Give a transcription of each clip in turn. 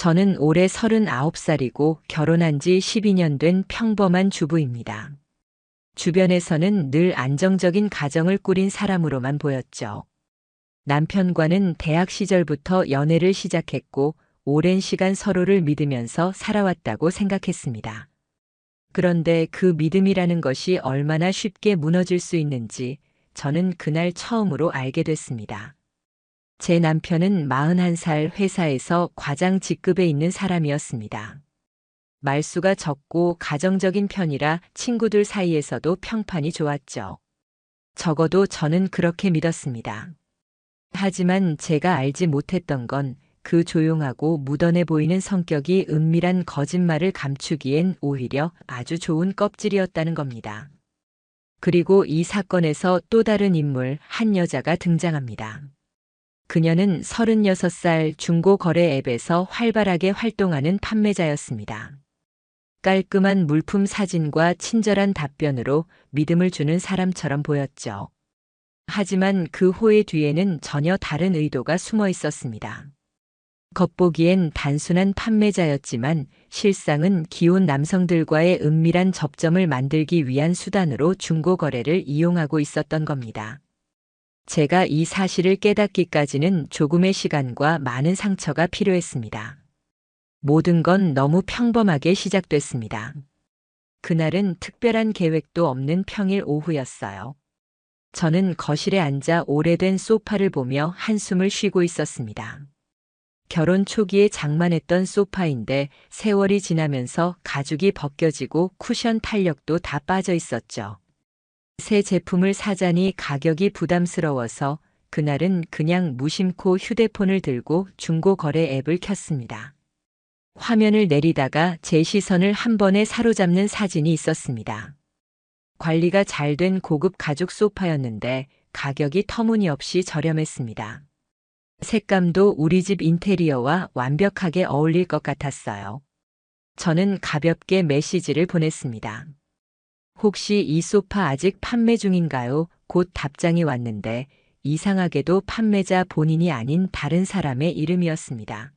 저는 올해 39살이고 결혼한 지 12년 된 평범한 주부입니다. 주변에서는 늘 안정적인 가정을 꾸린 사람으로만 보였죠. 남편과는 대학 시절부터 연애를 시작했고 오랜 시간 서로를 믿으면서 살아왔다고 생각했습니다. 그런데 그 믿음이라는 것이 얼마나 쉽게 무너질 수 있는지 저는 그날 처음으로 알게 됐습니다. 제 남편은 41살 회사에서 과장 직급에 있는 사람이었습니다. 말수가 적고 가정적인 편이라 친구들 사이에서도 평판이 좋았죠. 적어도 저는 그렇게 믿었습니다. 하지만 제가 알지 못했던 건 그 조용하고 무던해 보이는 성격이 은밀한 거짓말을 감추기엔 오히려 아주 좋은 껍질이었다는 겁니다. 그리고 이 사건에서 또 다른 인물, 한 여자가 등장합니다. 그녀는 36살 중고거래 앱에서 활발하게 활동하는 판매자였습니다. 깔끔한 물품 사진과 친절한 답변으로 믿음을 주는 사람처럼 보였죠. 하지만 그 호의 뒤에는 전혀 다른 의도가 숨어 있었습니다. 겉보기엔 단순한 판매자였지만 실상은 기혼 남성들과의 은밀한 접점을 만들기 위한 수단으로 중고거래를 이용하고 있었던 겁니다. 제가 이 사실을 깨닫기까지는 조금의 시간과 많은 상처가 필요했습니다. 모든 건 너무 평범하게 시작됐습니다. 그날은 특별한 계획도 없는 평일 오후였어요. 저는 거실에 앉아 오래된 소파를 보며 한숨을 쉬고 있었습니다. 결혼 초기에 장만했던 소파인데 세월이 지나면서 가죽이 벗겨지고 쿠션 탄력도 다 빠져 있었죠. 새 제품을 사자니 가격이 부담스러워서 그날은 그냥 무심코 휴대폰을 들고 중고거래 앱을 켰습니다. 화면을 내리다가 제 시선을 한 번에 사로잡는 사진이 있었습니다. 관리가 잘 된 고급 가죽 소파였는데 가격이 터무니없이 저렴했습니다. 색감도 우리 집 인테리어와 완벽하게 어울릴 것 같았어요. 저는 가볍게 메시지를 보냈습니다. 혹시 이 소파 아직 판매 중인가요? 곧 답장이 왔는데 이상하게도 판매자 본인이 아닌 다른 사람의 이름이었습니다.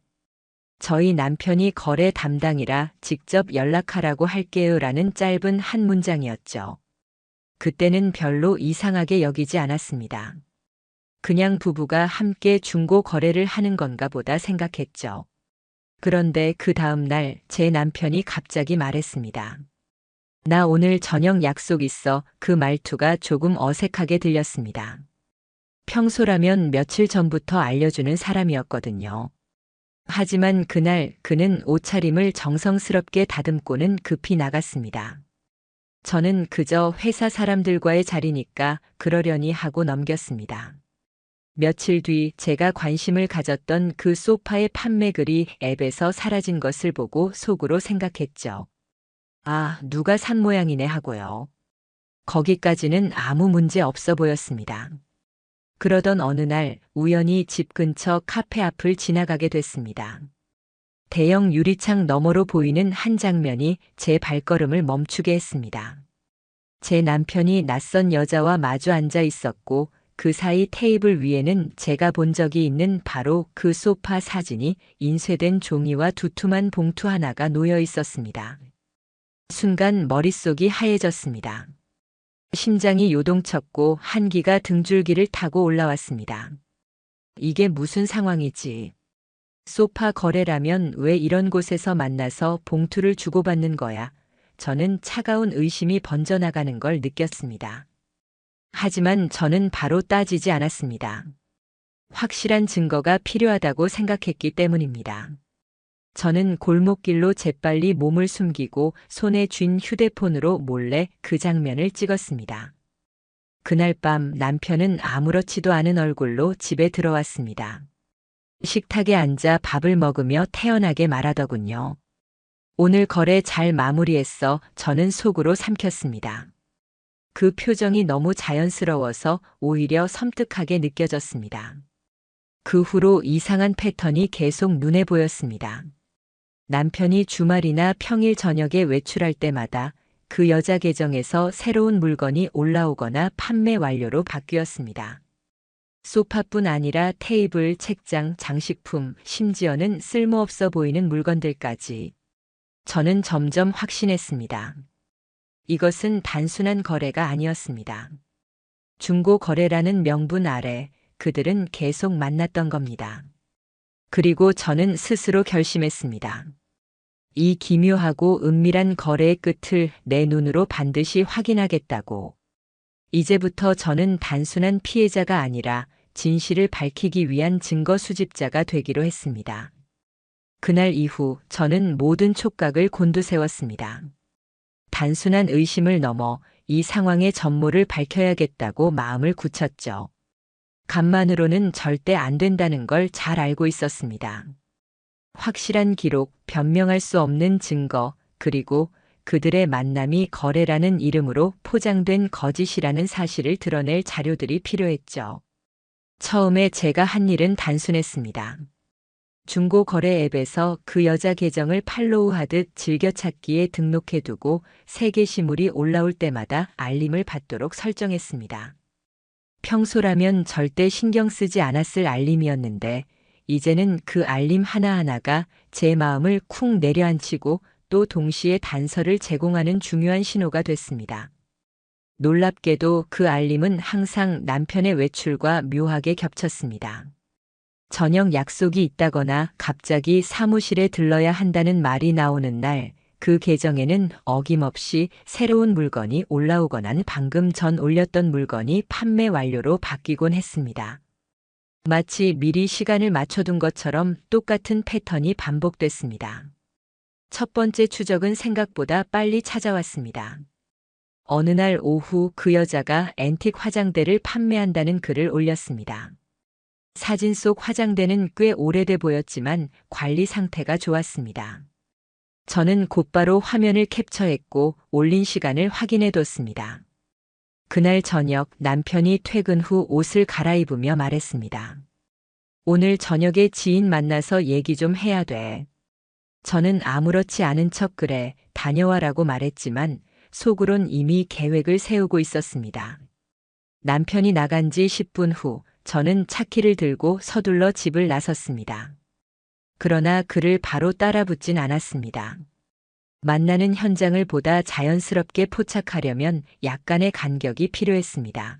저희 남편이 거래 담당이라 직접 연락하라고 할게요라는 짧은 한 문장이었죠. 그때는 별로 이상하게 여기지 않았습니다. 그냥 부부가 함께 중고 거래를 하는 건가 보다 생각했죠. 그런데 그 다음 날 제 남편이 갑자기 말했습니다. 나 오늘 저녁 약속 있어. 그 말투가 조금 어색하게 들렸습니다. 평소라면 며칠 전부터 알려주는 사람이었거든요. 하지만 그날 그는 옷차림을 정성스럽게 다듬고는 급히 나갔습니다. 저는 그저 회사 사람들과의 자리니까 그러려니 하고 넘겼습니다. 며칠 뒤 제가 관심을 가졌던 그 소파의 판매글이 앱에서 사라진 것을 보고 속으로 생각했죠. 아, 누가 산 모양이네 하고요. 거기까지는 아무 문제 없어 보였습니다. 그러던 어느 날 우연히 집 근처 카페 앞을 지나가게 됐습니다. 대형 유리창 너머로 보이는 한 장면이 제 발걸음을 멈추게 했습니다. 제 남편이 낯선 여자와 마주 앉아 있었고 그 사이 테이블 위에는 제가 본 적이 있는 바로 그 소파 사진이 인쇄된 종이와 두툼한 봉투 하나가 놓여 있었습니다. 순간 머릿속이 하얘졌습니다. 심장이 요동쳤고 한기가 등줄기를 타고 올라왔습니다. 이게 무슨 상황이지? 소파 거래라면 왜 이런 곳에서 만나서 봉투를 주고받는 거야? 저는 차가운 의심이 번져나가는 걸 느꼈습니다. 하지만 저는 바로 따지지 않았습니다. 확실한 증거가 필요하다고 생각했기 때문입니다. 저는 골목길로 재빨리 몸을 숨기고 손에 쥔 휴대폰으로 몰래 그 장면을 찍었습니다. 그날 밤 남편은 아무렇지도 않은 얼굴로 집에 들어왔습니다. 식탁에 앉아 밥을 먹으며 태연하게 말하더군요. 오늘 거래 잘 마무리했어. 저는 속으로 삼켰습니다. 그 표정이 너무 자연스러워서 오히려 섬뜩하게 느껴졌습니다. 그 후로 이상한 패턴이 계속 눈에 보였습니다. 남편이 주말이나 평일 저녁에 외출할 때마다 그 여자 계정에서 새로운 물건이 올라오거나 판매 완료로 바뀌었습니다. 소파뿐 아니라 테이블, 책장, 장식품, 심지어는 쓸모없어 보이는 물건들까지. 저는 점점 확신했습니다. 이것은 단순한 거래가 아니었습니다. 중고 거래라는 명분 아래 그들은 계속 만났던 겁니다. 그리고 저는 스스로 결심했습니다. 이 기묘하고 은밀한 거래의 끝을 내 눈으로 반드시 확인하겠다고. 이제부터 저는 단순한 피해자가 아니라 진실을 밝히기 위한 증거 수집자가 되기로 했습니다. 그날 이후 저는 모든 촉각을 곤두세웠습니다. 단순한 의심을 넘어 이 상황의 전모를 밝혀야겠다고 마음을 굳혔죠. 간만으로는 절대 안 된다는 걸 잘 알고 있었습니다. 확실한 기록, 변명할 수 없는 증거, 그리고 그들의 만남이 거래라는 이름으로 포장된 거짓이라는 사실을 드러낼 자료들이 필요했죠. 처음에 제가 한 일은 단순했습니다. 중고 거래 앱에서 그 여자 계정을 팔로우하듯 즐겨찾기에 등록해두고 새 게시물이 올라올 때마다 알림을 받도록 설정했습니다. 평소라면 절대 신경 쓰지 않았을 알림이었는데 이제는 그 알림 하나하나가 제 마음을 쿵 내려앉히고 또 동시에 단서를 제공하는 중요한 신호가 됐습니다. 놀랍게도 그 알림은 항상 남편의 외출과 묘하게 겹쳤습니다. 저녁 약속이 있다거나 갑자기 사무실에 들러야 한다는 말이 나오는 날, 그 계정에는 어김없이 새로운 물건이 올라오거나 방금 전 올렸던 물건이 판매 완료로 바뀌곤 했습니다. 마치 미리 시간을 맞춰둔 것처럼 똑같은 패턴이 반복됐습니다. 첫 번째 추적은 생각보다 빨리 찾아왔습니다. 어느 날 오후 그 여자가 앤틱 화장대를 판매한다는 글을 올렸습니다. 사진 속 화장대는 꽤 오래돼 보였지만 관리 상태가 좋았습니다. 저는 곧바로 화면을 캡처했고 올린 시간을 확인해 뒀습니다. 그날 저녁 남편이 퇴근 후 옷을 갈아입으며 말했습니다. 오늘 저녁에 지인 만나서 얘기 좀 해야 돼. 저는 아무렇지 않은 척 그래, 다녀와라고 말했지만 속으론 이미 계획을 세우고 있었습니다. 남편이 나간 지 10분 후 저는 차키를 들고 서둘러 집을 나섰습니다. 그러나 그를 바로 따라붙진 않았습니다. 만나는 현장을 보다 자연스럽게 포착하려면 약간의 간격이 필요했습니다.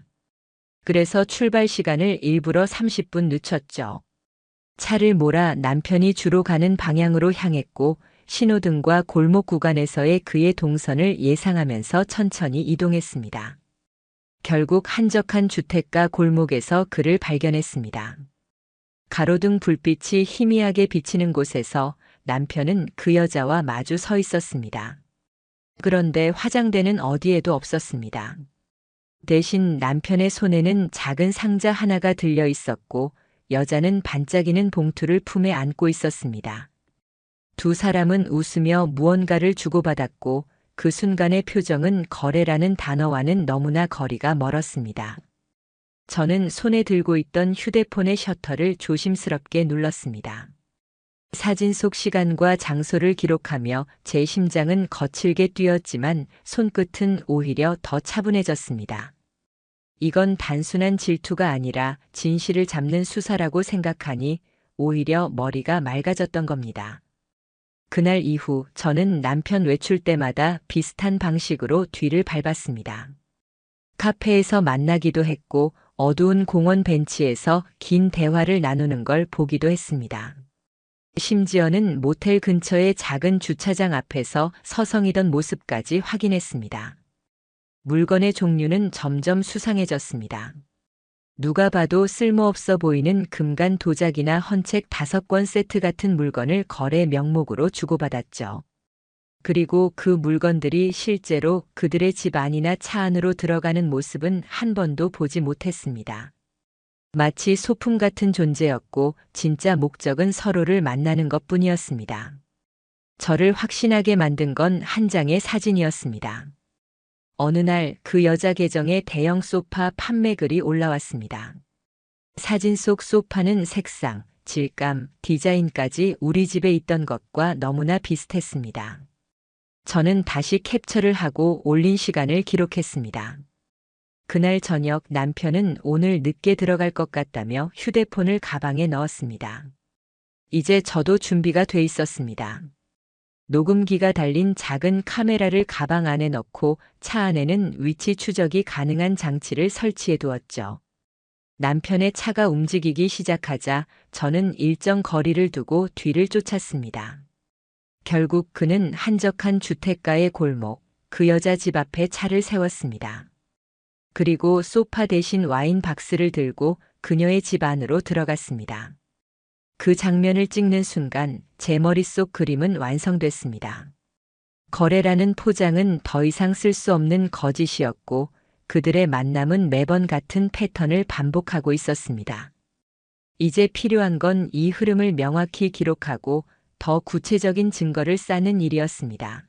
그래서 출발 시간을 일부러 30분 늦췄죠. 차를 몰아 남편이 주로 가는 방향으로 향했고 신호등과 골목 구간에서의 그의 동선을 예상하면서 천천히 이동했습니다. 결국 한적한 주택가 골목에서 그를 발견했습니다. 가로등 불빛이 희미하게 비치는 곳에서 남편은 그 여자와 마주 서 있었습니다. 그런데 화장대는 어디에도 없었습니다. 대신 남편의 손에는 작은 상자 하나가 들려 있었고 여자는 반짝이는 봉투를 품에 안고 있었습니다. 두 사람은 웃으며 무언가를 주고받았고 그 순간의 표정은 거래라는 단어와는 너무나 거리가 멀었습니다. 저는 손에 들고 있던 휴대폰의 셔터를 조심스럽게 눌렀습니다. 사진 속 시간과 장소를 기록하며 제 심장은 거칠게 뛰었지만 손끝은 오히려 더 차분해졌습니다. 이건 단순한 질투가 아니라 진실을 잡는 수사라고 생각하니 오히려 머리가 맑아졌던 겁니다. 그날 이후 저는 남편 외출 때마다 비슷한 방식으로 뒤를 밟았습니다. 카페에서 만나기도 했고 어두운 공원 벤치에서 긴 대화를 나누는 걸 보기도 했습니다. 심지어는 모텔 근처의 작은 주차장 앞에서 서성이던 모습까지 확인했습니다. 물건의 종류는 점점 수상해졌습니다. 누가 봐도 쓸모없어 보이는 금간 도자기나 헌책 5권 세트 같은 물건을 거래 명목으로 주고받았죠. 그리고 그 물건들이 실제로 그들의 집 안이나 차 안으로 들어가는 모습은 한 번도 보지 못했습니다. 마치 소품 같은 존재였고 진짜 목적은 서로를 만나는 것뿐이었습니다. 저를 확신하게 만든 건 한 장의 사진이었습니다. 어느 날 그 여자 계정에 대형 소파 판매 글이 올라왔습니다. 사진 속 소파는 색상, 질감, 디자인까지 우리 집에 있던 것과 너무나 비슷했습니다. 저는 다시 캡처를 하고 올린 시간을 기록했습니다. 그날 저녁 남편은 오늘 늦게 들어갈 것 같다며 휴대폰을 가방에 넣었습니다. 이제 저도 준비가 돼 있었습니다. 녹음기가 달린 작은 카메라를 가방 안에 넣고 차 안에는 위치 추적이 가능한 장치를 설치해 두었죠. 남편의 차가 움직이기 시작하자 저는 일정 거리를 두고 뒤를 쫓았습니다. 결국 그는 한적한 주택가의 골목, 그 여자 집 앞에 차를 세웠습니다. 그리고 소파 대신 와인 박스를 들고 그녀의 집 안으로 들어갔습니다. 그 장면을 찍는 순간 제 머릿속 그림은 완성됐습니다. 거래라는 포장은 더 이상 쓸 수 없는 거짓이었고 그들의 만남은 매번 같은 패턴을 반복하고 있었습니다. 이제 필요한 건 이 흐름을 명확히 기록하고 더 구체적인 증거를 쌓는 일이었습니다.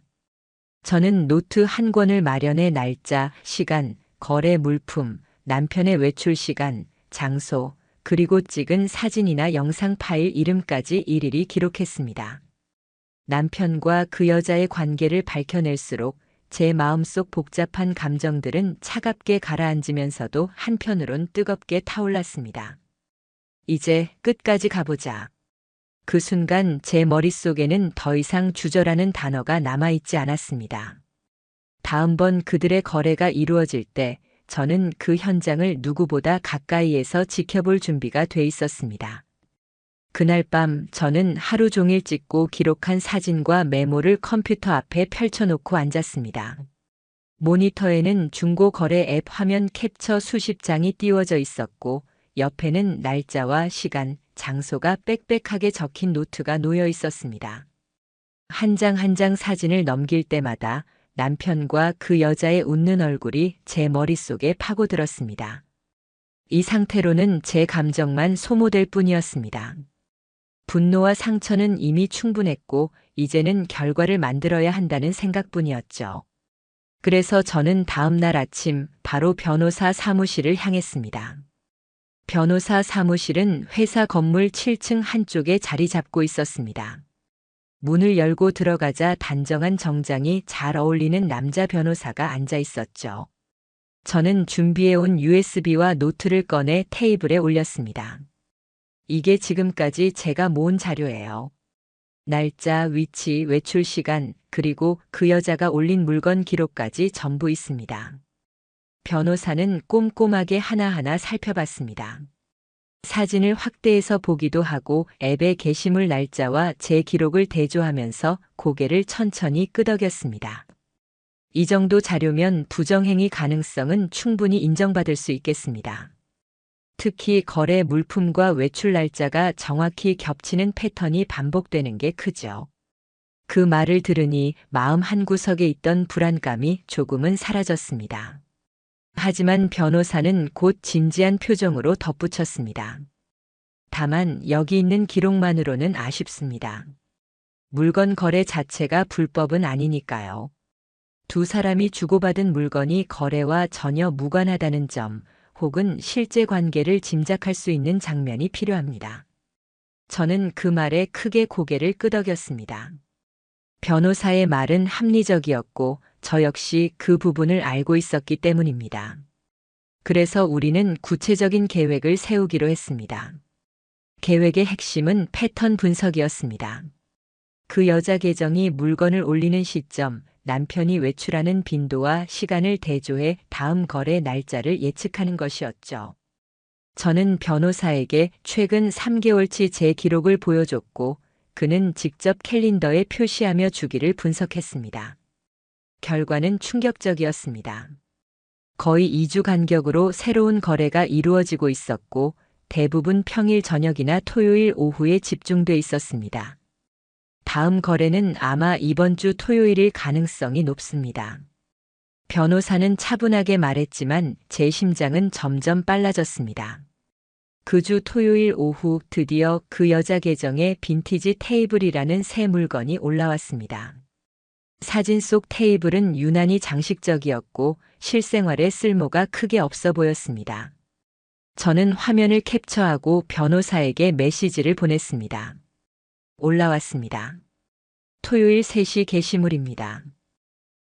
저는 노트 한 권을 마련해 날짜, 시간, 거래 물품, 남편의 외출 시간, 장소, 그리고 찍은 사진이나 영상 파일 이름까지 일일이 기록했습니다. 남편과 그 여자의 관계를 밝혀낼수록 제 마음속 복잡한 감정들은 차갑게 가라앉으면서도 한편으론 뜨겁게 타올랐습니다. 이제 끝까지 가보자. 그 순간 제 머릿속에는 더 이상 주저라는 단어가 남아있지 않았습니다. 다음번 그들의 거래가 이루어질 때 저는 그 현장을 누구보다 가까이에서 지켜볼 준비가 돼 있었습니다. 그날 밤 저는 하루 종일 찍고 기록한 사진과 메모를 컴퓨터 앞에 펼쳐놓고 앉았습니다. 모니터에는 중고 거래 앱 화면 캡처 수십 장이 띄워져 있었고 옆에는 날짜와 시간, 장소가 빽빽하게 적힌 노트가 놓여 있었습니다. 한 장 한 장 사진을 넘길 때마다 남편과 그 여자의 웃는 얼굴이 제 머릿속에 파고들었습니다. 이 상태로는 제 감정만 소모될 뿐이었습니다. 분노와 상처는 이미 충분했고 이제는 결과를 만들어야 한다는 생각뿐이었죠. 그래서 저는 다음 날 아침 바로 변호사 사무실을 향했습니다. 변호사 사무실은 회사 건물 7층 한쪽에 자리 잡고 있었습니다. 문을 열고 들어가자 단정한 정장이 잘 어울리는 남자 변호사가 앉아 있었죠. 저는 준비해온 USB와 노트를 꺼내 테이블에 올렸습니다. 이게 지금까지 제가 모은 자료예요. 날짜, 위치, 외출 시간, 그리고 그 여자가 올린 물건 기록까지 전부 있습니다. 변호사는 꼼꼼하게 하나하나 살펴봤습니다. 사진을 확대해서 보기도 하고 앱의 게시물 날짜와 제 기록을 대조하면서 고개를 천천히 끄덕였습니다. 이 정도 자료면 부정행위 가능성은 충분히 인정받을 수 있겠습니다. 특히 거래 물품과 외출 날짜가 정확히 겹치는 패턴이 반복되는 게 크죠. 그 말을 들으니 마음 한구석에 있던 불안감이 조금은 사라졌습니다. 하지만 변호사는 곧 진지한 표정으로 덧붙였습니다. 다만 여기 있는 기록만으로는 아쉽습니다. 물건 거래 자체가 불법은 아니니까요. 두 사람이 주고받은 물건이 거래와 전혀 무관하다는 점, 혹은 실제 관계를 짐작할 수 있는 장면이 필요합니다. 저는 그 말에 크게 고개를 끄덕였습니다. 변호사의 말은 합리적이었고 저 역시 그 부분을 알고 있었기 때문입니다. 그래서 우리는 구체적인 계획을 세우기로 했습니다. 계획의 핵심은 패턴 분석이었습니다. 그 여자 계정이 물건을 올리는 시점, 남편이 외출하는 빈도와 시간을 대조해 다음 거래 날짜를 예측하는 것이었죠. 저는 변호사에게 최근 3개월치 제 기록을 보여줬고 그는 직접 캘린더에 표시하며 주기를 분석했습니다. 결과는 충격적이었습니다. 거의 2주 간격으로 새로운 거래가 이루어지고 있었고 대부분 평일 저녁이나 토요일 오후에 집중돼 있었습니다. 다음 거래는 아마 이번 주 토요일일 가능성이 높습니다. 변호사는 차분하게 말했지만 제 심장은 점점 빨라졌습니다. 그 주 토요일 오후 드디어 그 여자 계정에 빈티지 테이블이라는 새 물건이 올라왔습니다. 사진 속 테이블은 유난히 장식적이었고 실생활에 쓸모가 크게 없어 보였습니다. 저는 화면을 캡처하고 변호사에게 메시지를 보냈습니다. 올라왔습니다. 토요일 3시 게시물입니다.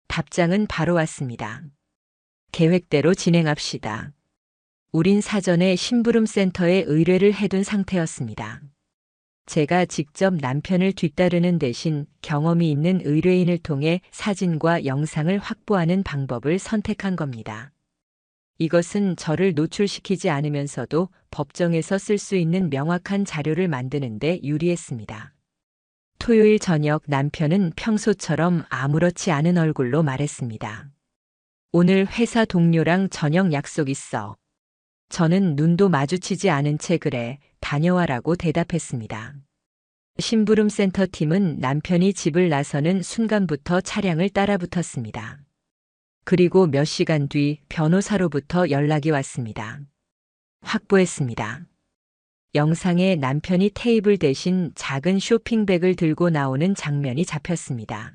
답장은 바로 왔습니다. 계획대로 진행합시다. 우린 사전에 심부름센터에 의뢰를 해둔 상태였습니다. 제가 직접 남편을 뒤따르는 대신 경험이 있는 의뢰인을 통해 사진과 영상을 확보하는 방법을 선택한 겁니다. 이것은 저를 노출시키지 않으면서도 법정에서 쓸 수 있는 명확한 자료를 만드는 데 유리했습니다. 토요일 저녁 남편은 평소처럼 아무렇지 않은 얼굴로 말했습니다. 오늘 회사 동료랑 저녁 약속 있어. 저는 눈도 마주치지 않은 채 그래, 다녀와라고 대답했습니다. 심부름센터 팀은 남편이 집을 나서는 순간부터 차량을 따라붙었습니다. 그리고 몇 시간 뒤 변호사로부터 연락이 왔습니다. 확보했습니다. 영상에 남편이 테이블 대신 작은 쇼핑백을 들고 나오는 장면이 잡혔습니다.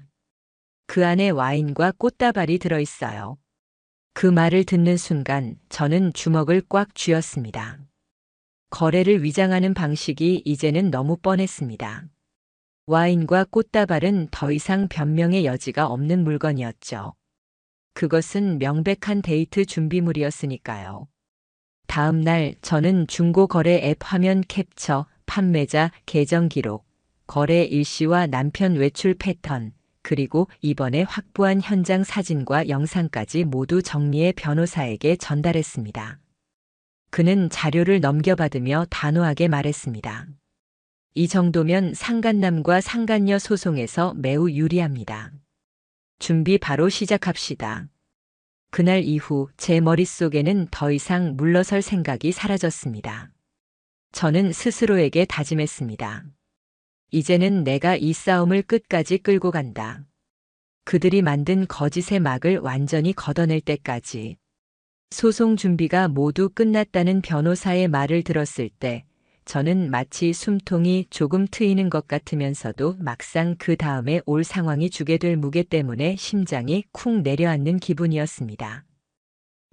그 안에 와인과 꽃다발이 들어있어요. 그 말을 듣는 순간 저는 주먹을 꽉 쥐었습니다. 거래를 위장하는 방식이 이제는 너무 뻔했습니다. 와인과 꽃다발은 더 이상 변명의 여지가 없는 물건이었죠. 그것은 명백한 데이트 준비물이었으니까요. 다음 날 저는 중고거래 앱 화면 캡처, 판매자 계정 기록, 거래 일시와 남편 외출 패턴, 그리고 이번에 확보한 현장 사진과 영상까지 모두 정리해 변호사에게 전달했습니다. 그는 자료를 넘겨받으며 단호하게 말했습니다. 이 정도면 상간남과 상간녀 소송에서 매우 유리합니다. 준비 바로 시작합시다. 그날 이후 제 머릿속에는 더 이상 물러설 생각이 사라졌습니다. 저는 스스로에게 다짐했습니다. 이제는 내가 이 싸움을 끝까지 끌고 간다. 그들이 만든 거짓의 막을 완전히 걷어낼 때까지. 소송 준비가 모두 끝났다는 변호사의 말을 들었을 때 저는 마치 숨통이 조금 트이는 것 같으면서도 막상 그 다음에 올 상황이 주게 될 무게 때문에 심장이 쿵 내려앉는 기분이었습니다.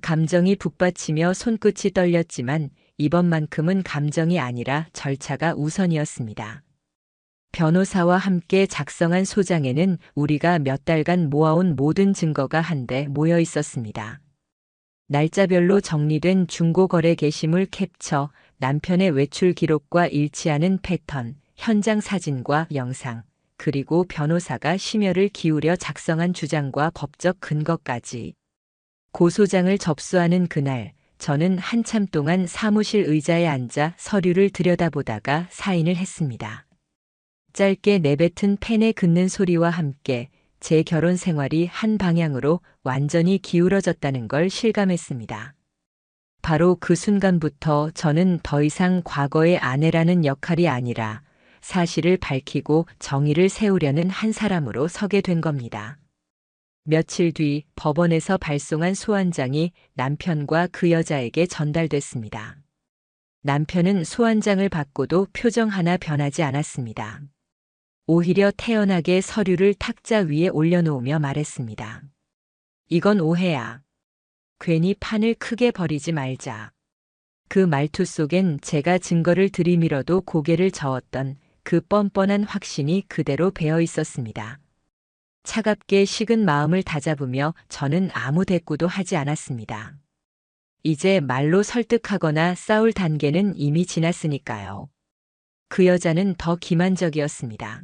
감정이 북받치며 손끝이 떨렸지만 이번만큼은 감정이 아니라 절차가 우선이었습니다. 변호사와 함께 작성한 소장에는 우리가 몇 달간 모아온 모든 증거가 한데 모여 있었습니다. 날짜별로 정리된 중고거래 게시물 캡처, 남편의 외출 기록과 일치하는 패턴, 현장 사진과 영상, 그리고 변호사가 심혈을 기울여 작성한 주장과 법적 근거까지. 고소장을 접수하는 그날, 저는 한참 동안 사무실 의자에 앉아 서류를 들여다보다가 사인을 했습니다. 짧게 내뱉은 펜에 긋는 소리와 함께 제 결혼 생활이 한 방향으로 완전히 기울어졌다는 걸 실감했습니다. 바로 그 순간부터 저는 더 이상 과거의 아내라는 역할이 아니라 사실을 밝히고 정의를 세우려는 한 사람으로 서게 된 겁니다. 며칠 뒤 법원에서 발송한 소환장이 남편과 그 여자에게 전달됐습니다. 남편은 소환장을 받고도 표정 하나 변하지 않았습니다. 오히려 태연하게 서류를 탁자 위에 올려놓으며 말했습니다. 이건 오해야. 괜히 판을 크게 벌이지 말자. 그 말투 속엔 제가 증거를 들이밀어도 고개를 저었던 그 뻔뻔한 확신이 그대로 배어 있었습니다. 차갑게 식은 마음을 다잡으며 저는 아무 대꾸도 하지 않았습니다. 이제 말로 설득하거나 싸울 단계는 이미 지났으니까요. 그 여자는 더 기만적이었습니다.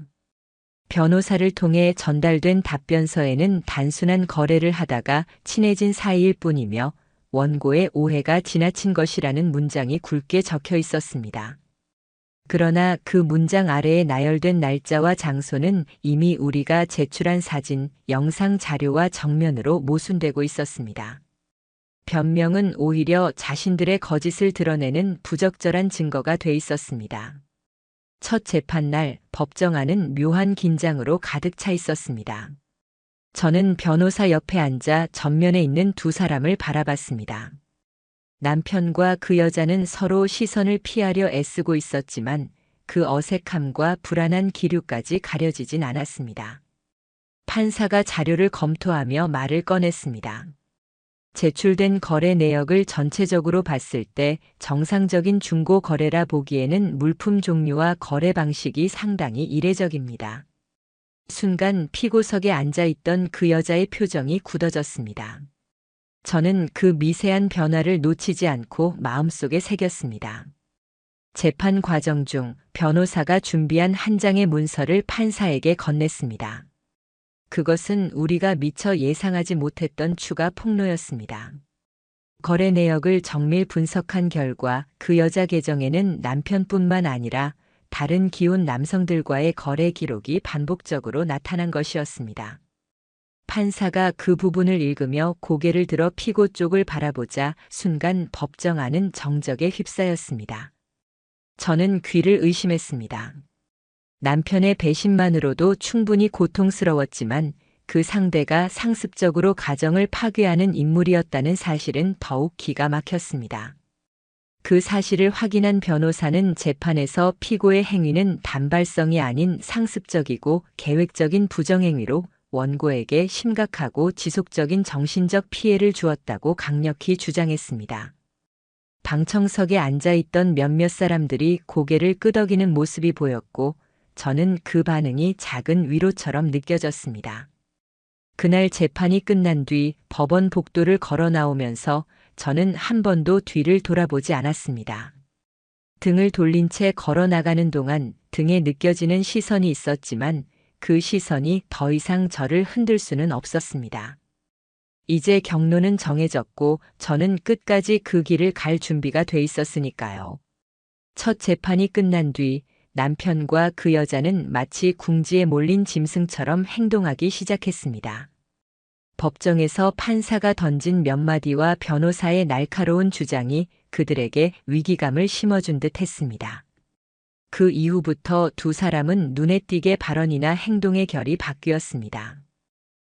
변호사를 통해 전달된 답변서에는 단순한 거래를 하다가 친해진 사이일 뿐이며 원고의 오해가 지나친 것이라는 문장이 굵게 적혀 있었습니다. 그러나 그 문장 아래에 나열된 날짜와 장소는 이미 우리가 제출한 사진, 영상 자료와 정면으로 모순되고 있었습니다. 변명은 오히려 자신들의 거짓을 드러내는 부적절한 증거가 돼 있었습니다. 첫 재판날 법정안은 묘한 긴장으로 가득 차 있었습니다. 저는 변호사 옆에 앉아 전면에 있는 두 사람을 바라봤습니다. 남편과 그 여자는 서로 시선을 피하려 애쓰고 있었지만 그 어색함과 불안한 기류까지 가려지진 않았습니다. 판사가 자료를 검토하며 말을 꺼냈습니다. 제출된 거래 내역을 전체적으로 봤을 때 정상적인 중고 거래라 보기에는 물품 종류와 거래 방식이 상당히 이례적입니다. 순간 피고석에 앉아있던 그 여자의 표정이 굳어졌습니다. 저는 그 미세한 변화를 놓치지 않고 마음속에 새겼습니다. 재판 과정 중 변호사가 준비한 한 장의 문서를 판사에게 건넸습니다. 그것은 우리가 미처 예상하지 못했던 추가 폭로였습니다. 거래 내역을 정밀 분석한 결과 그 여자 계정에는 남편뿐만 아니라 다른 기혼 남성들과의 거래 기록이 반복적으로 나타난 것이었습니다. 판사가 그 부분을 읽으며 고개를 들어 피고 쪽을 바라보자 순간 법정 안은 정적에 휩싸였습니다. 저는 귀를 의심했습니다. 남편의 배신만으로도 충분히 고통스러웠지만 그 상대가 상습적으로 가정을 파괴하는 인물이었다는 사실은 더욱 기가 막혔습니다. 그 사실을 확인한 변호사는 재판에서 피고의 행위는 단발성이 아닌 상습적이고 계획적인 부정행위로 원고에게 심각하고 지속적인 정신적 피해를 주었다고 강력히 주장했습니다. 방청석에 앉아있던 몇몇 사람들이 고개를 끄덕이는 모습이 보였고 저는 그 반응이 작은 위로처럼 느껴졌습니다. 그날 재판이 끝난 뒤 법원 복도를 걸어 나오면서 저는 한 번도 뒤를 돌아보지 않았습니다. 등을 돌린 채 걸어 나가는 동안 등에 느껴지는 시선이 있었지만 그 시선이 더 이상 저를 흔들 수는 없었습니다. 이제 경로는 정해졌고 저는 끝까지 그 길을 갈 준비가 돼 있었으니까요. 첫 재판이 끝난 뒤 남편과 그 여자는 마치 궁지에 몰린 짐승처럼 행동하기 시작했습니다. 법정에서 판사가 던진 몇 마디와 변호사의 날카로운 주장이 그들에게 위기감을 심어준 듯 했습니다. 그 이후부터 두 사람은 눈에 띄게 발언이나 행동의 결이 바뀌었습니다.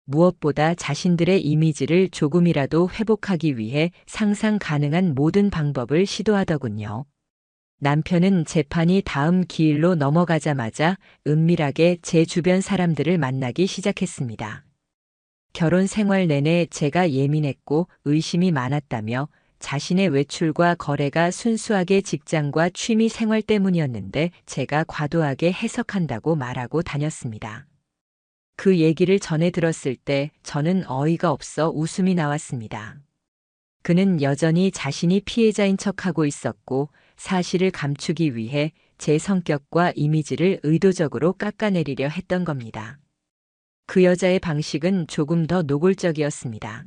무엇보다 자신들의 이미지를 조금이라도 회복하기 위해 상상 가능한 모든 방법을 시도하더군요. 남편은 재판이 다음 기일로 넘어가자마자 은밀하게 제 주변 사람들을 만나기 시작했습니다. 결혼 생활 내내 제가 예민했고 의심이 많았다며 자신의 외출과 거래가 순수하게 직장과 취미 생활 때문이었는데 제가 과도하게 해석한다고 말하고 다녔습니다. 그 얘기를 전해 들었을 때 저는 어이가 없어 웃음이 나왔습니다. 그는 여전히 자신이 피해자인 척하고 있었고 사실을 감추기 위해 제 성격과 이미지를 의도적으로 깎아내리려 했던 겁니다. 그 여자의 방식은 조금 더 노골적이었습니다.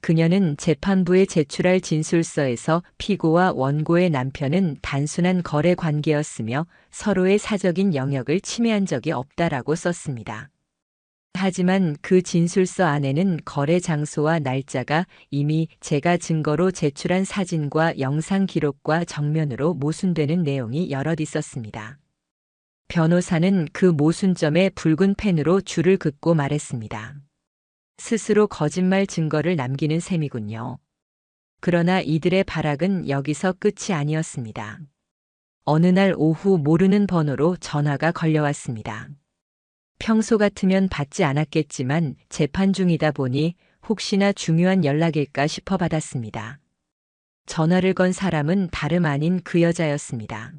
그녀는 재판부에 제출할 진술서에서 피고와 원고의 남편은 단순한 거래 관계였으며 서로의 사적인 영역을 침해한 적이 없다라고 썼습니다. 하지만 그 진술서 안에는 거래 장소와 날짜가 이미 제가 증거로 제출한 사진과 영상 기록과 정면으로 모순되는 내용이 여럿 있었습니다. 변호사는 그 모순점에 붉은 펜으로 줄을 긋고 말했습니다. 스스로 거짓말 증거를 남기는 셈이군요. 그러나 이들의 발악은 여기서 끝이 아니었습니다. 어느 날 오후 모르는 번호로 전화가 걸려왔습니다. 평소 같으면 받지 않았겠지만 재판 중이다 보니 혹시나 중요한 연락일까 싶어 받았습니다. 전화를 건 사람은 다름 아닌 그 여자였습니다.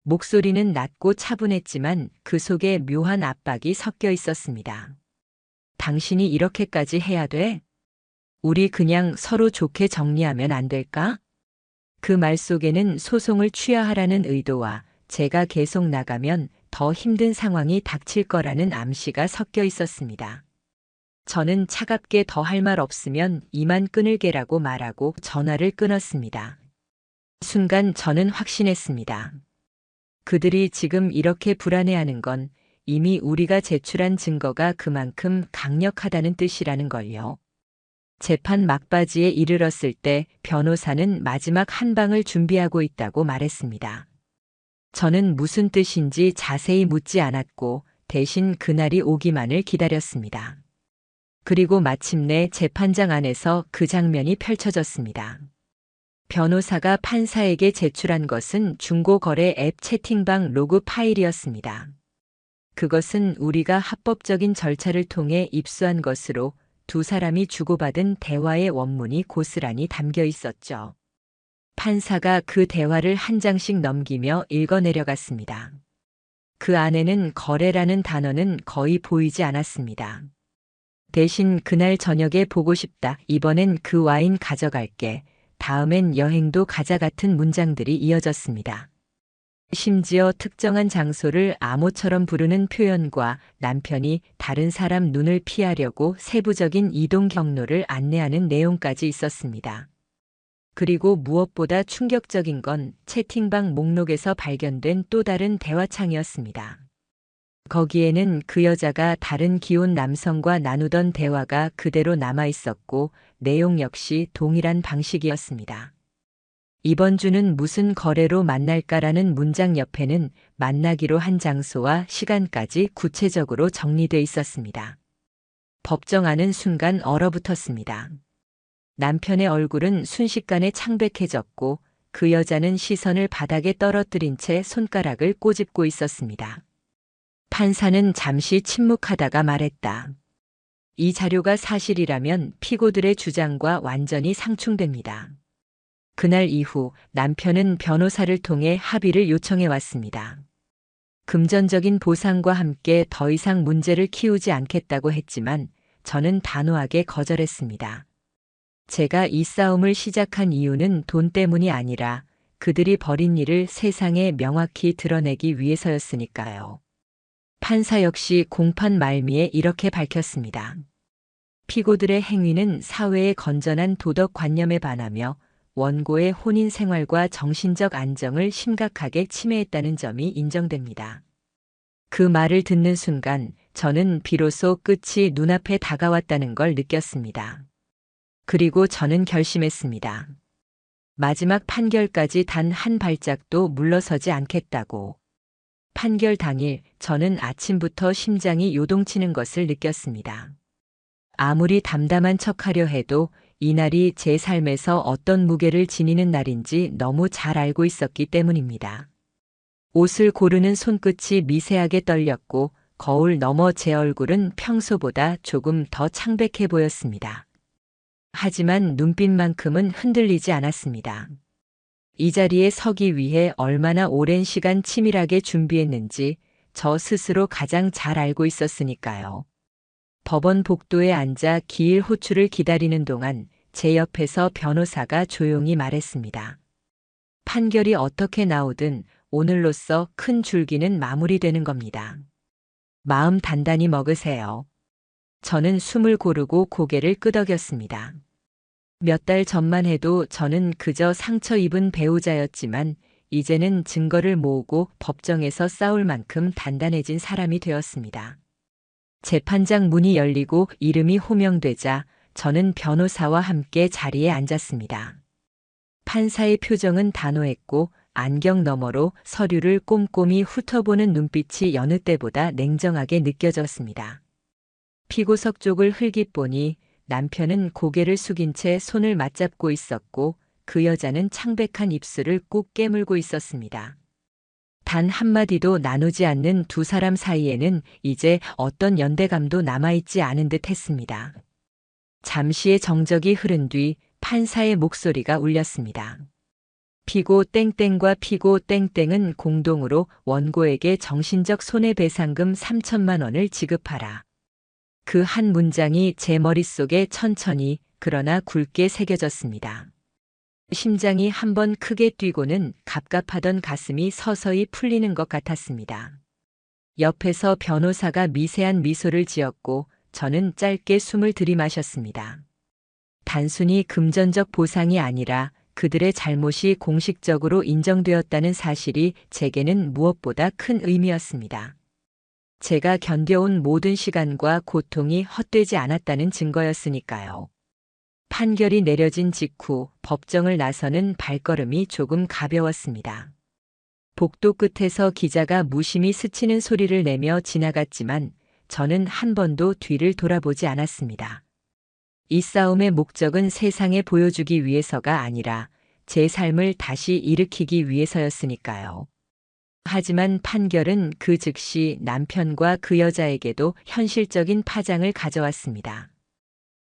목소리는 낮고 차분했지만 그 속에 묘한 압박이 섞여 있었습니다. 당신이 이렇게까지 해야 돼? 우리 그냥 서로 좋게 정리하면 안 될까? 그 말 속에는 소송을 취하하라는 의도와 제가 계속 나가면 더 힘든 상황이 닥칠 거라는 암시가 섞여 있었습니다. 저는 차갑게 더 할 말 없으면 이만 끊을게라고 말하고 전화를 끊었습니다. 순간 저는 확신했습니다. 그들이 지금 이렇게 불안해하는 건 이미 우리가 제출한 증거가 그만큼 강력하다는 뜻이라는 걸요. 재판 막바지에 이르렀을 때 변호사는 마지막 한 방을 준비하고 있다고 말했습니다. 저는 무슨 뜻인지 자세히 묻지 않았고 대신 그날이 오기만을 기다렸습니다. 그리고 마침내 재판장 안에서 그 장면이 펼쳐졌습니다. 변호사가 판사에게 제출한 것은 중고거래 앱 채팅방 로그 파일이었습니다. 그것은 우리가 합법적인 절차를 통해 입수한 것으로 두 사람이 주고받은 대화의 원문이 고스란히 담겨 있었죠. 판사가 그 대화를 한 장씩 넘기며 읽어내려갔습니다. 그 안에는 거래라는 단어는 거의 보이지 않았습니다. 대신 그날 저녁에 보고 싶다. 이번엔 그 와인 가져갈게. 다음엔 여행도 가자 같은 문장들이 이어졌습니다. 심지어 특정한 장소를 암호처럼 부르는 표현과 남편이 다른 사람 눈을 피하려고 세부적인 이동 경로를 안내하는 내용까지 있었습니다. 그리고 무엇보다 충격적인 건 채팅방 목록에서 발견된 또 다른 대화창이었습니다. 거기에는 그 여자가 다른 기혼 남성과 나누던 대화가 그대로 남아 있었고 내용 역시 동일한 방식이었습니다. 이번 주는 무슨 거래로 만날까라는 문장 옆에는 만나기로 한 장소와 시간까지 구체적으로 정리돼 있었습니다. 법정하는 순간 얼어붙었습니다. 남편의 얼굴은 순식간에 창백해졌고 그 여자는 시선을 바닥에 떨어뜨린 채 손가락을 꼬집고 있었습니다. 판사는 잠시 침묵하다가 말했다. 이 자료가 사실이라면 피고들의 주장과 완전히 상충됩니다. 그날 이후 남편은 변호사를 통해 합의를 요청해 왔습니다. 금전적인 보상과 함께 더 이상 문제를 키우지 않겠다고 했지만 저는 단호하게 거절했습니다. 제가 이 싸움을 시작한 이유는 돈 때문이 아니라 그들이 벌인 일을 세상에 명확히 드러내기 위해서였으니까요. 판사 역시 공판 말미에 이렇게 밝혔습니다. 피고들의 행위는 사회의 건전한 도덕관념에 반하며 원고의 혼인 생활과 정신적 안정을 심각하게 침해했다는 점이 인정됩니다. 그 말을 듣는 순간 저는 비로소 끝이 눈앞에 다가왔다는 걸 느꼈습니다. 그리고 저는 결심했습니다. 마지막 판결까지 단 한 발짝도 물러서지 않겠다고. 판결 당일 저는 아침부터 심장이 요동치는 것을 느꼈습니다. 아무리 담담한 척하려 해도 이날이 제 삶에서 어떤 무게를 지니는 날인지 너무 잘 알고 있었기 때문입니다. 옷을 고르는 손끝이 미세하게 떨렸고 거울 너머 제 얼굴은 평소보다 조금 더 창백해 보였습니다. 하지만 눈빛만큼은 흔들리지 않았습니다. 이 자리에 서기 위해 얼마나 오랜 시간 치밀하게 준비했는지 저 스스로 가장 잘 알고 있었으니까요. 법원 복도에 앉아 기일 호출을 기다리는 동안 제 옆에서 변호사가 조용히 말했습니다. 판결이 어떻게 나오든 오늘로써 큰 줄기는 마무리되는 겁니다. 마음 단단히 먹으세요. 저는 숨을 고르고 고개를 끄덕였습니다. 몇 달 전만 해도 저는 그저 상처 입은 배우자였지만 이제는 증거를 모으고 법정에서 싸울 만큼 단단해진 사람이 되었습니다. 재판장 문이 열리고 이름이 호명되자 저는 변호사와 함께 자리에 앉았습니다. 판사의 표정은 단호했고 안경 너머로 서류를 꼼꼼히 훑어보는 눈빛이 여느 때보다 냉정하게 느껴졌습니다. 피고석 쪽을 흘깃 보니 남편은 고개를 숙인 채 손을 맞잡고 있었고 그 여자는 창백한 입술을 꾹 깨물고 있었습니다. 단 한마디도 나누지 않는 두 사람 사이에는 이제 어떤 연대감도 남아있지 않은 듯 했습니다. 잠시의 정적이 흐른 뒤 판사의 목소리가 울렸습니다. 피고 땡땡과 피고 땡땡은 공동으로 원고에게 정신적 손해배상금 3천만 원을 지급하라. 그 한 문장이 제 머릿속에 천천히 그러나 굵게 새겨졌습니다. 심장이 한번 크게 뛰고는 갑갑하던 가슴이 서서히 풀리는 것 같았습니다. 옆에서 변호사가 미세한 미소를 지었고 저는 짧게 숨을 들이마셨습니다. 단순히 금전적 보상이 아니라 그들의 잘못이 공식적으로 인정되었다는 사실이 제게는 무엇보다 큰 의미였습니다. 제가 견뎌온 모든 시간과 고통이 헛되지 않았다는 증거였으니까요. 판결이 내려진 직후 법정을 나서는 발걸음이 조금 가벼웠습니다. 복도 끝에서 기자가 무심히 스치는 소리를 내며 지나갔지만 저는 한 번도 뒤를 돌아보지 않았습니다. 이 싸움의 목적은 세상에 보여주기 위해서가 아니라 제 삶을 다시 일으키기 위해서였으니까요. 하지만 판결은 그 즉시 남편과 그 여자에게도 현실적인 파장을 가져왔습니다.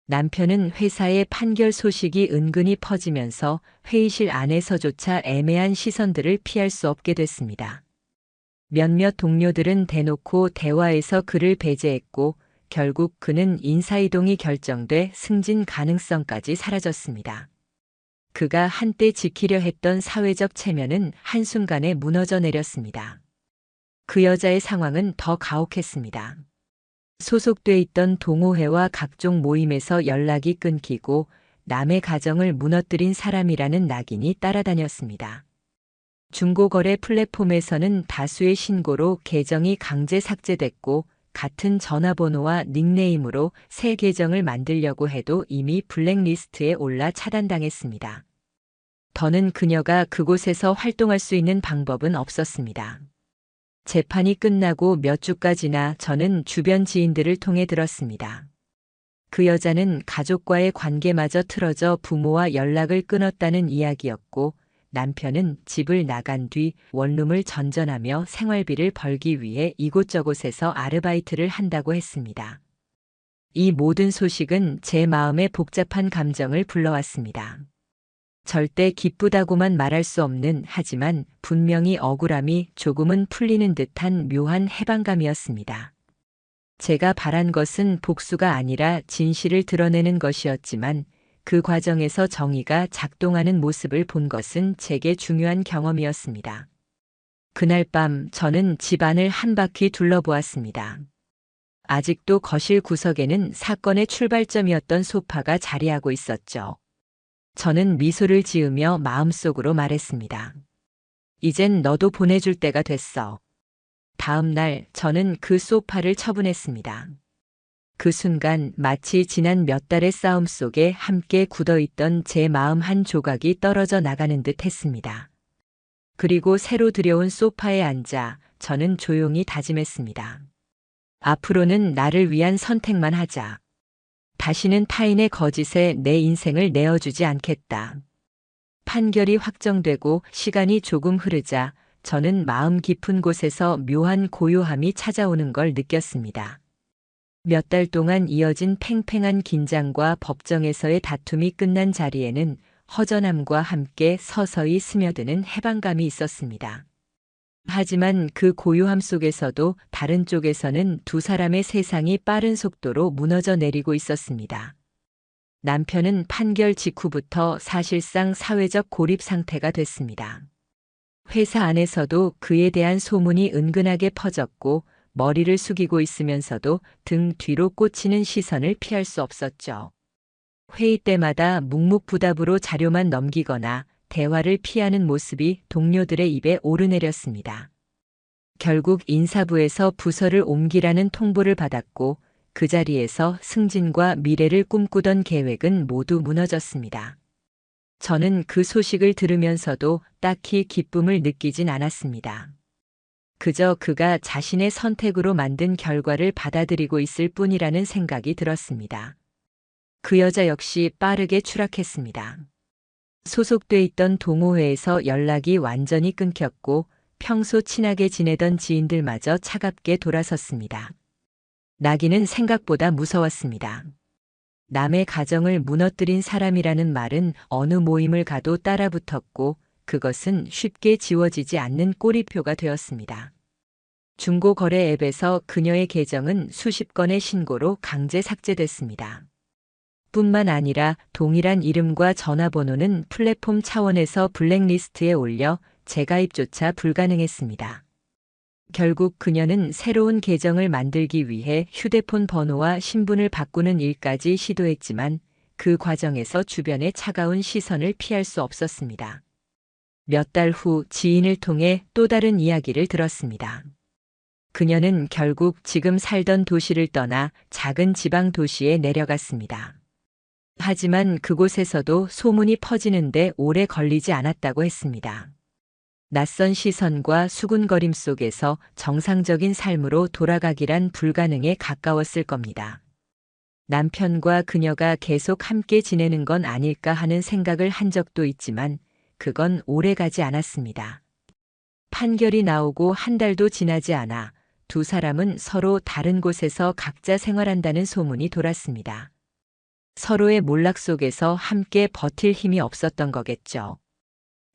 남편은 회사의 판결 소식이 은근히 퍼지면서 회의실 안에서조차 애매한 시선들을 피할 수 없게 됐습니다. 몇몇 동료들은 대놓고 대화에서 그를 배제했고 결국 그는 인사이동이 결정돼 승진 가능성까지 사라졌습니다. 그가 한때 지키려 했던 사회적 체면은 한순간에 무너져 내렸습니다. 그 여자의 상황은 더 가혹했습니다. 소속돼 있던 동호회와 각종 모임에서 연락이 끊기고 남의 가정을 무너뜨린 사람이라는 낙인이 따라다녔습니다. 중고거래 플랫폼에서는 다수의 신고로 계정이 강제 삭제됐고 같은 전화번호와 닉네임으로 새 계정을 만들려고 해도 이미 블랙리스트에 올라 차단당했습니다. 더는 그녀가 그곳에서 활동할 수 있는 방법은 없었습니다. 재판이 끝나고 몇 주가 지나 저는 주변 지인들을 통해 들었습니다. 그 여자는 가족과의 관계마저 틀어져 부모와 연락을 끊었다는 이야기였고 남편은 집을 나간 뒤 원룸을 전전하며 생활비를 벌기 위해 이곳저곳에서 아르바이트를 한다고 했습니다. 이 모든 소식은 제 마음에 복잡한 감정을 불러왔습니다. 절대 기쁘다고만 말할 수 없는 하지만 분명히 억울함이 조금은 풀리는 듯한 묘한 해방감이었습니다. 제가 바란 것은 복수가 아니라 진실을 드러내는 것이었지만 그 과정에서 정의가 작동하는 모습을 본 것은 제게 중요한 경험이었습니다. 그날 밤 저는 집안을 한 바퀴 둘러보았습니다. 아직도 거실 구석에는 사건의 출발점이었던 소파가 자리하고 있었죠. 저는 미소를 지으며 마음속으로 말했습니다. 이젠 너도 보내줄 때가 됐어. 다음 날 저는 그 소파를 처분했습니다. 그 순간 마치 지난 몇 달의 싸움 속에 함께 굳어있던 제 마음 한 조각이 떨어져 나가는 듯 했습니다. 그리고 새로 들여온 소파에 앉아 저는 조용히 다짐했습니다. 앞으로는 나를 위한 선택만 하자. 다시는 타인의 거짓에 내 인생을 내어주지 않겠다. 판결이 확정되고 시간이 조금 흐르자 저는 마음 깊은 곳에서 묘한 고요함이 찾아오는 걸 느꼈습니다. 몇 달 동안 이어진 팽팽한 긴장과 법정에서의 다툼이 끝난 자리에는 허전함과 함께 서서히 스며드는 해방감이 있었습니다. 하지만 그 고요함 속에서도 다른 쪽에서는 두 사람의 세상이 빠른 속도로 무너져 내리고 있었습니다. 남편은 판결 직후부터 사실상 사회적 고립 상태가 됐습니다. 회사 안에서도 그에 대한 소문이 은근하게 퍼졌고 머리를 숙이고 있으면서도 등 뒤로 꽂히는 시선을 피할 수 없었죠. 회의 때마다 묵묵부답으로 자료만 넘기거나 대화를 피하는 모습이 동료들의 입에 오르내렸습니다. 결국 인사부에서 부서를 옮기라는 통보를 받았고 그 자리에서 승진과 미래를 꿈꾸던 계획은 모두 무너졌습니다. 저는 그 소식을 들으면서도 딱히 기쁨을 느끼진 않았습니다. 그저 그가 자신의 선택으로 만든 결과를 받아들이고 있을 뿐이라는 생각이 들었습니다. 그 여자 역시 빠르게 추락했습니다. 소속돼 있던 동호회에서 연락이 완전히 끊겼고 평소 친하게 지내던 지인들마저 차갑게 돌아섰습니다. 나기는 생각보다 무서웠습니다. 남의 가정을 무너뜨린 사람이라는 말은 어느 모임을 가도 따라붙었고 그것은 쉽게 지워지지 않는 꼬리표가 되었습니다. 중고거래 앱에서 그녀의 계정은 수십 건의 신고로 강제 삭제됐습니다. 뿐만 아니라 동일한 이름과 전화번호는 플랫폼 차원에서 블랙리스트에 올려 재가입조차 불가능했습니다. 결국 그녀는 새로운 계정을 만들기 위해 휴대폰 번호와 신분을 바꾸는 일까지 시도했지만 그 과정에서 주변의 차가운 시선을 피할 수 없었습니다. 몇 달 후 지인을 통해 또 다른 이야기를 들었습니다. 그녀는 결국 지금 살던 도시를 떠나 작은 지방 도시에 내려갔습니다. 하지만 그곳에서도 소문이 퍼지는데 오래 걸리지 않았다고 했습니다. 낯선 시선과 수군거림 속에서 정상적인 삶으로 돌아가기란 불가능에 가까웠을 겁니다. 남편과 그녀가 계속 함께 지내는 건 아닐까 하는 생각을 한 적도 있지만 그건 오래 가지 않았습니다. 판결이 나오고 한 달도 지나지 않아 두 사람은 서로 다른 곳에서 각자 생활한다는 소문이 돌았습니다. 서로의 몰락 속에서 함께 버틸 힘이 없었던 거겠죠.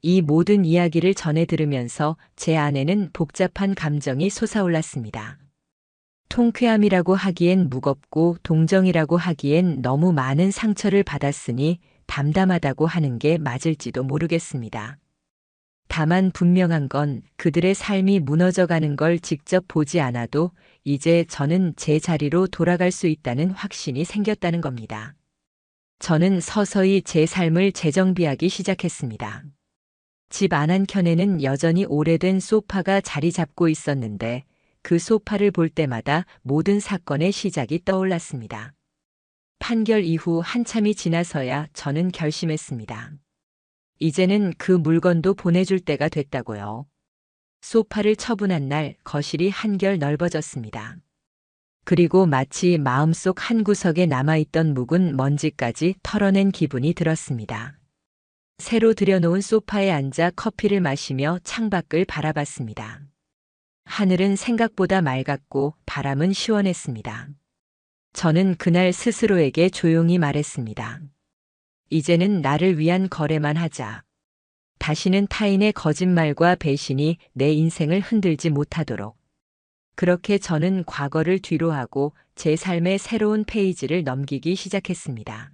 이 모든 이야기를 전해 들으면서 제 안에는 복잡한 감정이 솟아올랐습니다. 통쾌함이라고 하기엔 무겁고 동정이라고 하기엔 너무 많은 상처를 받았으니 담담하다고 하는 게 맞을지도 모르겠습니다. 다만 분명한 건 그들의 삶이 무너져가는 걸 직접 보지 않아도 이제 저는 제 자리로 돌아갈 수 있다는 확신이 생겼다는 겁니다. 저는 서서히 제 삶을 재정비하기 시작했습니다. 집 안 한켠에는 여전히 오래된 소파가 자리 잡고 있었는데 그 소파를 볼 때마다 모든 사건의 시작이 떠올랐습니다. 판결 이후 한참이 지나서야 저는 결심했습니다. 이제는 그 물건도 보내줄 때가 됐다고요. 소파를 처분한 날 거실이 한결 넓어졌습니다. 그리고 마치 마음속 한구석에 남아있던 묵은 먼지까지 털어낸 기분이 들었습니다. 새로 들여놓은 소파에 앉아 커피를 마시며 창밖을 바라봤습니다. 하늘은 생각보다 맑았고 바람은 시원했습니다. 저는 그날 스스로에게 조용히 말했습니다. 이제는 나를 위한 거래만 하자. 다시는 타인의 거짓말과 배신이 내 인생을 흔들지 못하도록. 그렇게 저는 과거를 뒤로하고 제 삶의 새로운 페이지를 넘기기 시작했습니다.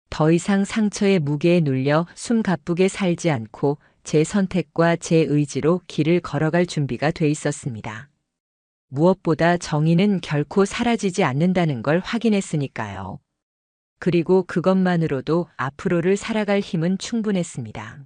더 이상 상처의 무게에 눌려 숨 가쁘게 살지 않고 제 선택과 제 의지로 길을 걸어갈 준비가 돼 있었습니다. 무엇보다 정의는 결코 사라지지 않는다는 걸 확인했으니까요. 그리고 그것만으로도 앞으로를 살아갈 힘은 충분했습니다.